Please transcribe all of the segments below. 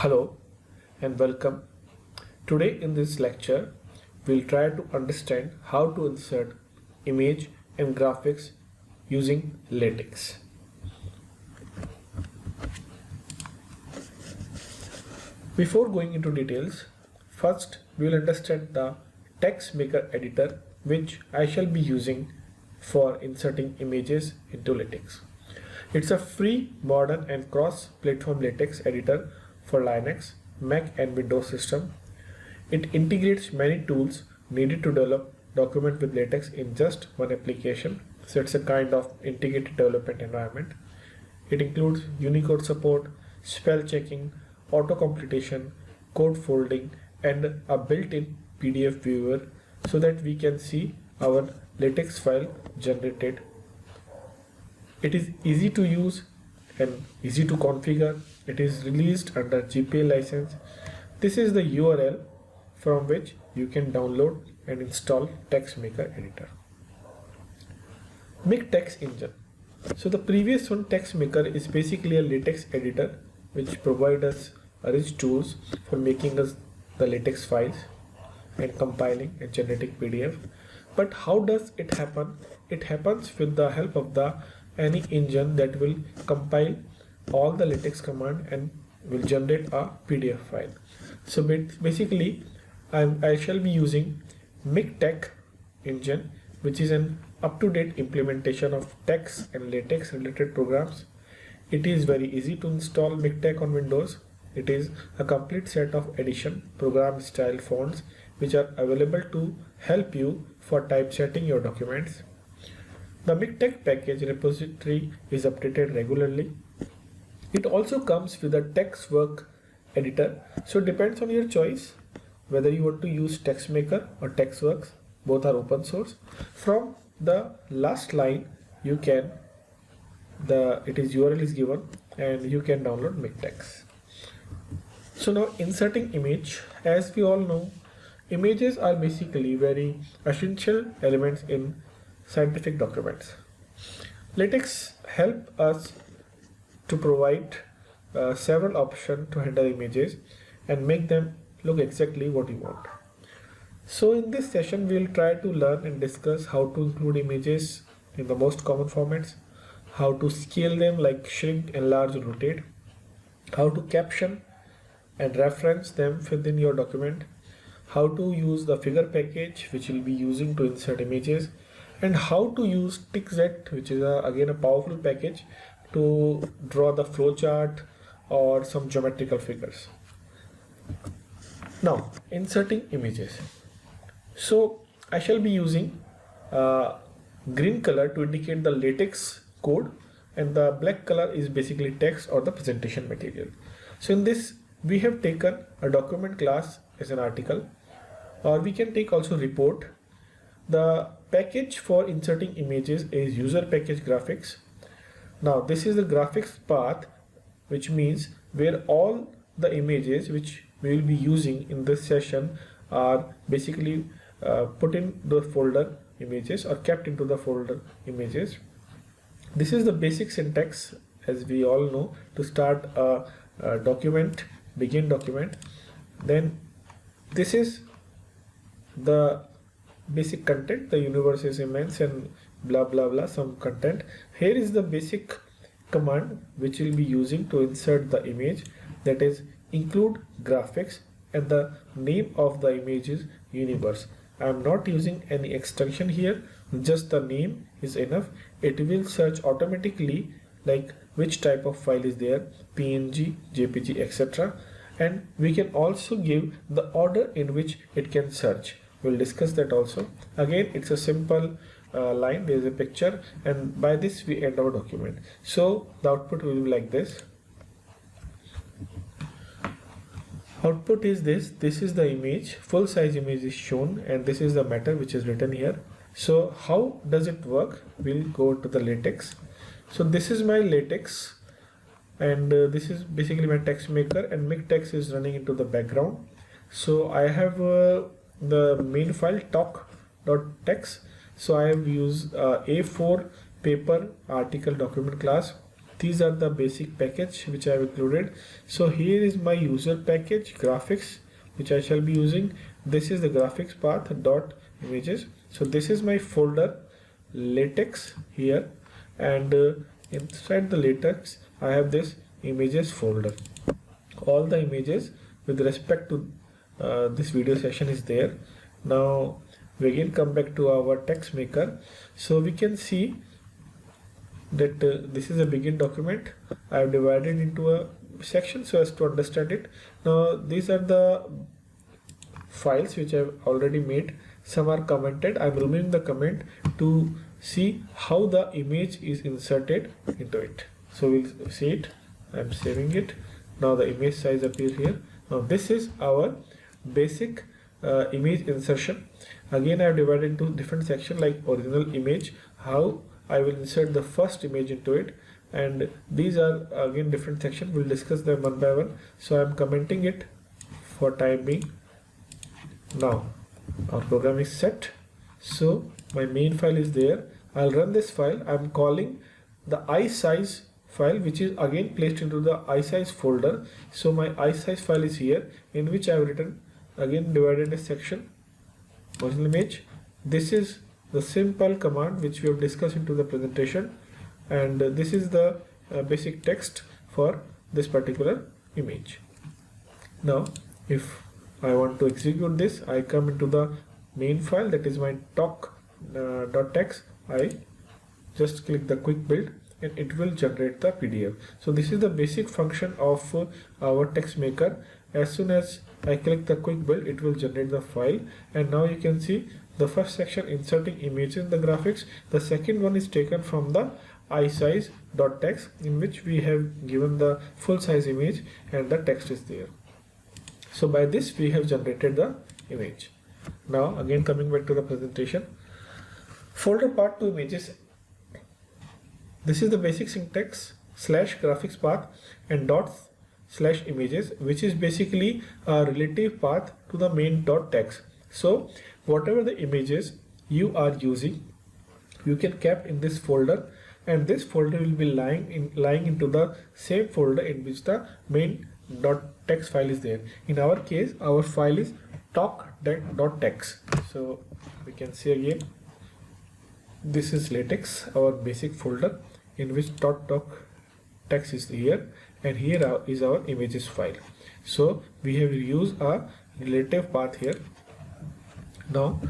Hello and welcome. Today in this lecture, we'll try to understand how to insert image and graphics using LaTeX. Before going into details, first we'll understand the text maker editor which I shall be using for inserting images into LaTeX. It's a free, modern and cross-platform LaTeX editor for Linux, Mac and Windows system. It integrates many tools needed to develop document with LaTeX in just one application. So it's a kind of integrated development environment. It includes Unicode support, spell checking, auto completion, code folding and a built-in PDF viewer so that we can see our LaTeX file generated. It is easy to use and easy to configure. It is released under GPL license. This is the URL from which you can download and install TextMaker editor. Make text engine. So the previous one, TextMaker, is basically a LaTeX editor which provides us rich tools for making us the LaTeX files and compiling and generating PDF. But how does it happen? It happens with the help of the any engine that will compile all the LaTeX command and will generate a PDF file. So basically I shall be using MikTeX engine, which is an up-to-date implementation of text and LaTeX related programs. It is very easy to install MikTeX on Windows. It is a complete set of edition program style fonts which are available to help you for typesetting your documents. The MikTeX package repository is updated regularly. It also comes with a TextWorks editor, so it depends on your choice whether you want to use TextMaker or TextWorks. Both are open source. From the last line, you can URL is given and you can download MikTeX. So now inserting image, as we all know, images are basically very essential elements in scientific documents. LaTeX help us to provide several options to handle images and make them look exactly what you want. So in this session we will try to learn and discuss how to include images in the most common formats, how to scale them like shrink, enlarge, rotate, how to caption and reference them within your document, how to use the figure package which we'll be using to insert images, and how to use TXZ, which is again a powerful package to draw the flowchart or some geometrical figures. Now inserting images. So I shall be using green color to indicate the LaTeX code and the black color is basically text or the presentation material. So in this we have taken a document class as an article, or we can take also report. The package for inserting images is user package graphics. Now this is the graphics path, which means where all the images which we will be using in this session are basically put in the folder images or kept into the folder images. This is the basic syntax, as we all know, to start a document, begin document. Then this is the basic content, the universe is immense and blah blah blah, some content. Here is the basic command which we'll be using to insert the image, that is include graphics, and the name of the image is universe. I am not using any extension here, just the name is enough. It will search automatically like which type of file is there, PNG, JPG, etc. And we can also give the order in which it can search. We'll discuss that also. Again, it's a simple line, there is a picture, and by this we end our document. So the output will be like this. Output is this is the image, full size image is shown, and this is the matter which is written here. So how does it work? We'll go to the LaTeX. So this is my LaTeX and this is basically my TextMaker, and MikTeX is running into the background. So I have the main file talk.txt. So I have used A4 paper article document class. these are the basic package which I have included. So here is my user package graphics which I shall be using. This is the graphics path dot images. So this is my folder latex here, and inside the latex I have this images folder. All the images with respect to this video session is there. Now we again come back to our text maker. So we can see that this is a begin document. I have divided into a section so as to understand it. Now these are the files which I have already made. Some are commented. I am removing the comment to see how the image is inserted into it. So we'll see it. I am saving it. Now the image size appears here. Now this is our basic image insertion. Again I have divided into different sections like original image, how I will insert the first image into it, and these are again different sections. We'll discuss them one by one. So I am commenting it for time being. Now our program is set. So my main file is there. I'll run this file. I'm calling the iSize file, which is again placed into the iSize folder. So my iSize file is here, in which I have written again divided a section original image. This is the simple command which we have discussed into the presentation, and this is the basic text for this particular image. Now if I want to execute this, I come into the main file, that is my doc.txt. I just click the quick build and it will generate the PDF. So this is the basic function of our text maker. As soon as I click the quick build, it will generate the file, and now you can see the first section inserting images in the graphics. The second one is taken from the iSize.txt, in which we have given the full size image and the text is there. So by this we have generated the image. Now again coming back to the presentation, folder part to images. This is the basic syntax /graphics path and /images, which is basically a relative path to the main .text. So whatever the images you are using, you can keep in this folder, and this folder will be lying into the same folder in which the main .text file is there. In our case, our file is talk.txt. So we can see again, this is latex, our basic folder, in which .text is here, and here is our images file. So we have used a relative path here. Now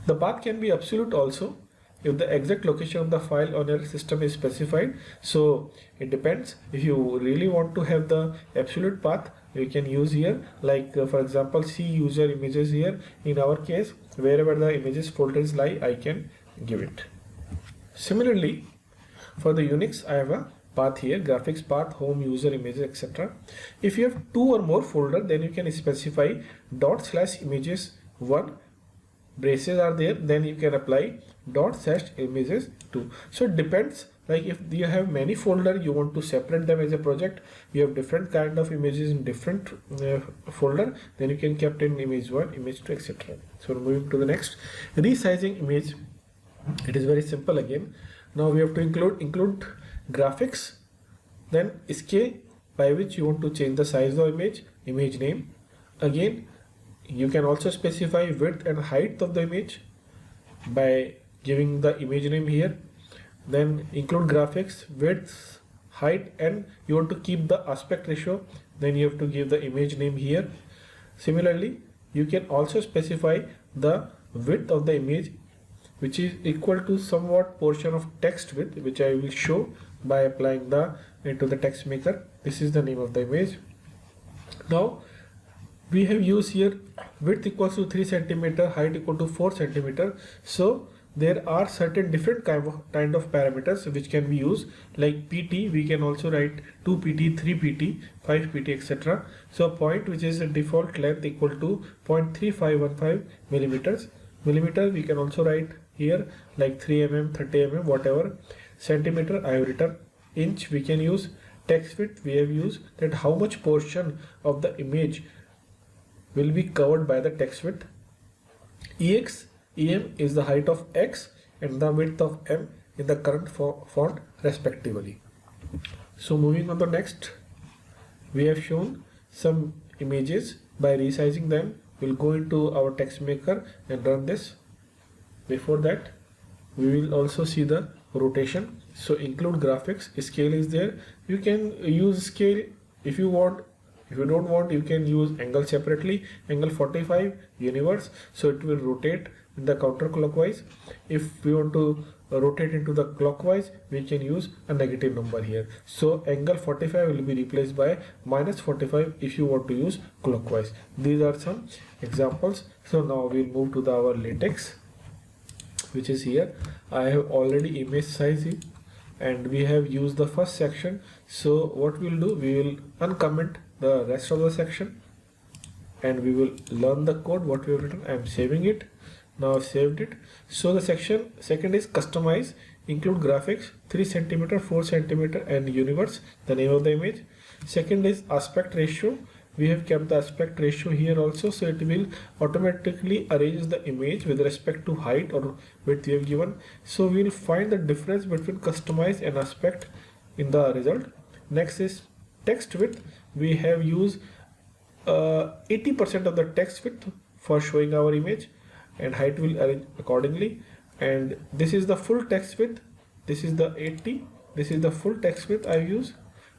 the path can be absolute also if the exact location of the file on your system is specified. So it depends. If you really want to have the absolute path, you can use here, like for example, see user images here. In our case, wherever the images folders lie, I can give it. Similarly, for the Unix, I have a path here, graphics path, home, user, images, etc. If you have two or more folder, then you can specify ./images1 braces are there, then you can apply ./images2. So it depends, like if you have many folder, you want to separate them as a project, you have different kind of images in different folder, then you can keep in image1, image2, etc. So moving to the next, resizing image. It is very simple again. Now we have to include graphics, then scale by which you want to change the size of image name. Again, you can also specify width and height of the image by giving the image name here. Then include graphics, width, height, and you want to keep the aspect ratio, then you have to give the image name here. Similarly, you can also specify the width of the image, which is equal to somewhat portion of text width, which I will show by applying into the text maker. This is the name of the image. Now we have used here width equals to 3 cm, height equal to 4 cm. So there are certain different kind of parameters which can be used, like pt. We can also write 2 pt, 3 pt, 5 pt, etc. So point, which is the default length, equal to 0.3515 millimeters. Millimeter we can also write here like 3 mm, 30 mm, whatever. Centimeter I have written. Inch we can use. Text width we have used, that how much portion of the image will be covered by the text width. Em is the height of X and the width of M in the current font. respectively. So moving on the next, we have shown some images. By resizing them, we'll go into our text maker and run this. Before that, we will also see the rotation. So include graphics, scale is there. You can use scale if you want. If you don't want, you can use angle separately. Angle 45 universe, so it will rotate in the counterclockwise. If we want to rotate into the clockwise, we can use a negative number here. So angle 45 will be replaced by -45 if you want to use clockwise. These are some examples. So now we'll move to our latex, which is here. I have already image size it, and we have used the first section. So what we'll do, we will uncomment the rest of the section and we will learn the code what we have written. I am saving it. Now I've saved it. So the second is customize, include graphics, 3 cm, 4 cm and universe, the name of the image. Second is aspect ratio. We have kept the aspect ratio here also, so it will automatically arrange the image with respect to height or width we have given. So we will find the difference between customize and aspect in the result. Next is text width. We have used 80% of the text width for showing our image, and height will arrange accordingly. And this is the full text width. This is the 80. This is the full text width I use.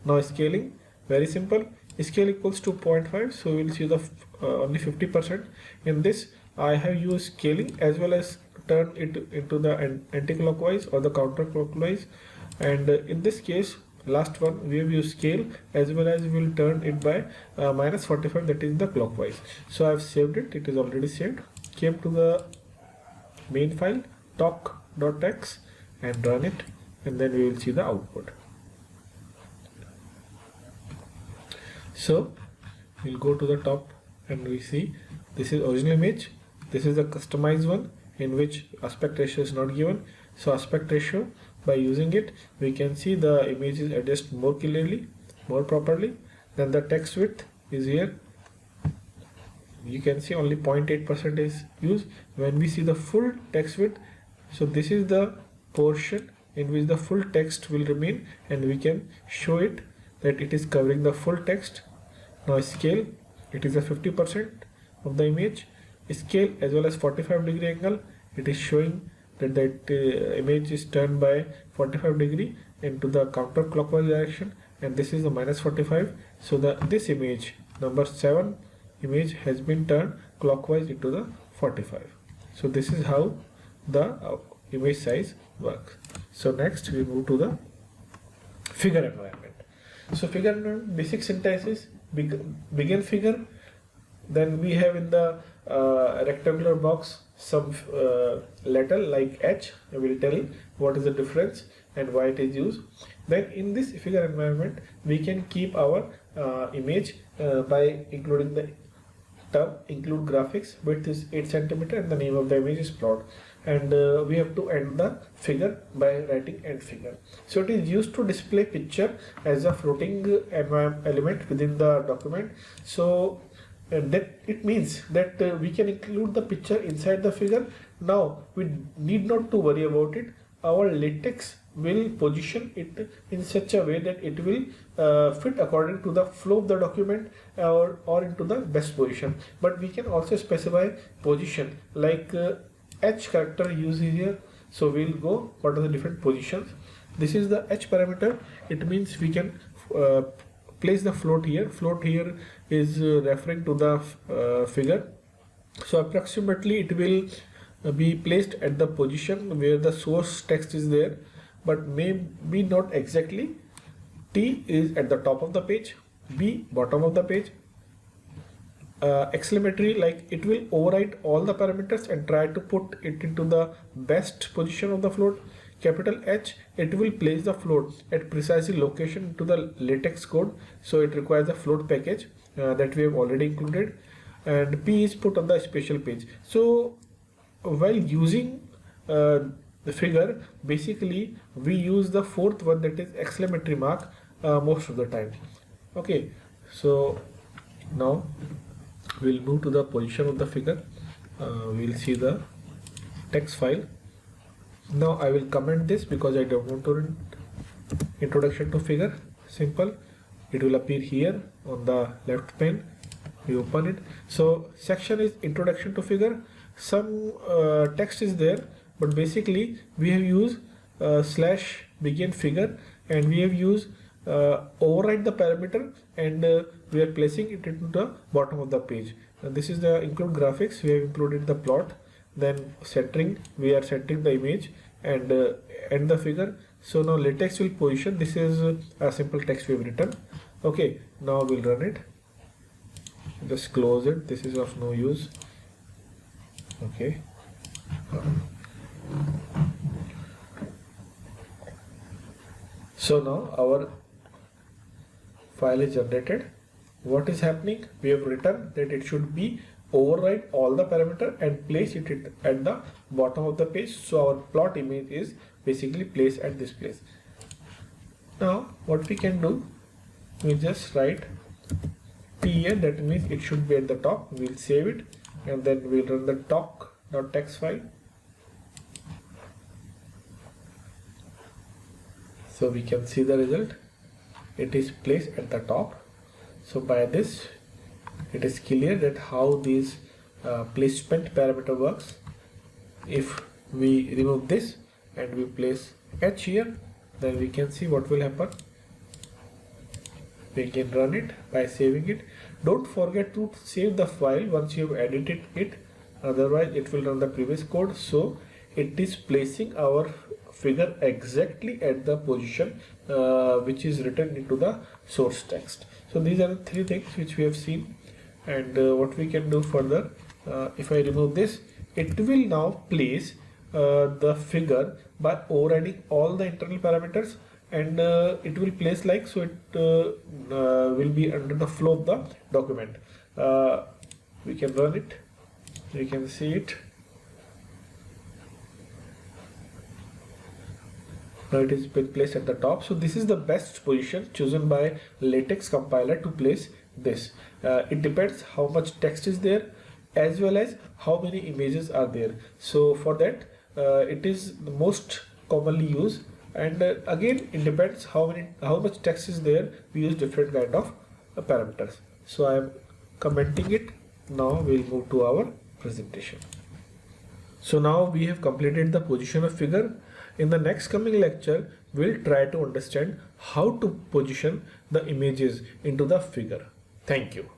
Now scaling, very simple. Scale equals to 0.5, so we'll see the only 50%. In this, I have used scaling as well as turn it into the anti-clockwise or the counterclockwise. And in this case, last one, we have used scale as well as we will turn it by -45, that is the clockwise. So I have saved it. It is already saved. Came to the main file talk.txt and run it, and then we will see the output. So we'll go to the top and we see this is original image. This is the customized one in which aspect ratio is not given. So aspect ratio, by using it, we can see the image is adjusted more clearly, more properly. Then the text width is here. You can see only 0.8% is used. When we see the full text width, so this is the portion in which the full text will remain, and we can show it that it is covering the full text. Now scale, it is a 50% of the image. Scale as well as 45-degree angle, it is showing that image is turned by 45 into the counterclockwise direction, and this is the -45. So this image number 7 image has been turned clockwise into the 45. So this is how the image size works. So next we move to the figure environment. So figure environment, basic syntax is begin figure. Then we have in the rectangular box some letter like H. I will tell what is the difference and why it is used. Then in this figure environment, we can keep our image by including the term include graphics. Width is 8 cm and the name of the image is plot. And we have to end the figure by writing end figure. So it is used to display picture as a floating element within the document. So that it means that we can include the picture inside the figure. Now we need not to worry about it. Our latex will position it in such a way that it will fit according to the flow of the document or into the best position. But we can also specify position like H character used here. So we'll go what are the different positions. This is the H parameter. It means we can place the float here. Float here is referring to the figure. So approximately it will be placed at the position where the source text is there, but maybe not exactly. T is at the top of the page, B bottom of the page. Exclamatory, like it will override all the parameters and try to put it into the best position of the float. Capital H, it will place the float at precisely location to the latex code. So it requires a float package that we have already included. And P is put on the special page. So while using the figure, basically we use the fourth one, that is exclamatory mark, most of the time. Okay, so now we'll move to the position of the figure. We'll see the text file. Now I will comment this because I don't want to introduction to figure, simple. It will appear here on the left pane. We open it. So section is introduction to figure. Some text is there, but basically we have used slash begin figure, and we have used override the parameter, and we are placing it into the bottom of the page. This is the include graphics. We have included the plot, then centering, we are centering the image, and end the figure. So now latex will position. This is a simple text we have written. Okay, now we'll run it. Just close it. This is of no use. Okay. So now our file is generated. What is happening? We have written that it should be override all the parameter and place it at the bottom of the page. So our plot image is basically placed at this place. Now what we can do, we just write P here, that means it should be at the top. We'll save it, and then we'll run the talk.txt file. So we can see the result. It is placed at the top. So by this, it is clear that how this placement parameter works. If we remove this and we place H here, then we can see what will happen. We can run it by saving it. Don't forget to save the file once you have edited it, otherwise it will run the previous code. So it is placing our figure exactly at the position which is written into the source text. So these are the three things which we have seen, and what we can do further. If I remove this, it will now place the figure by overriding all the internal parameters, and it will place like so. It will be under the flow of the document. We can run it. You can see it. Now it is been placed at the top. So this is the best position chosen by LaTeX compiler to place this. It depends how much text is there, as well as how many images are there. So for that, it is the most commonly used, and again it depends how much text is there. We use different kind of parameters. So I am commenting it. Now we'll move to our presentation. So now we have completed the position of figure. In the next coming lecture, we'll try to understand how to position the images into the figure. Thank you.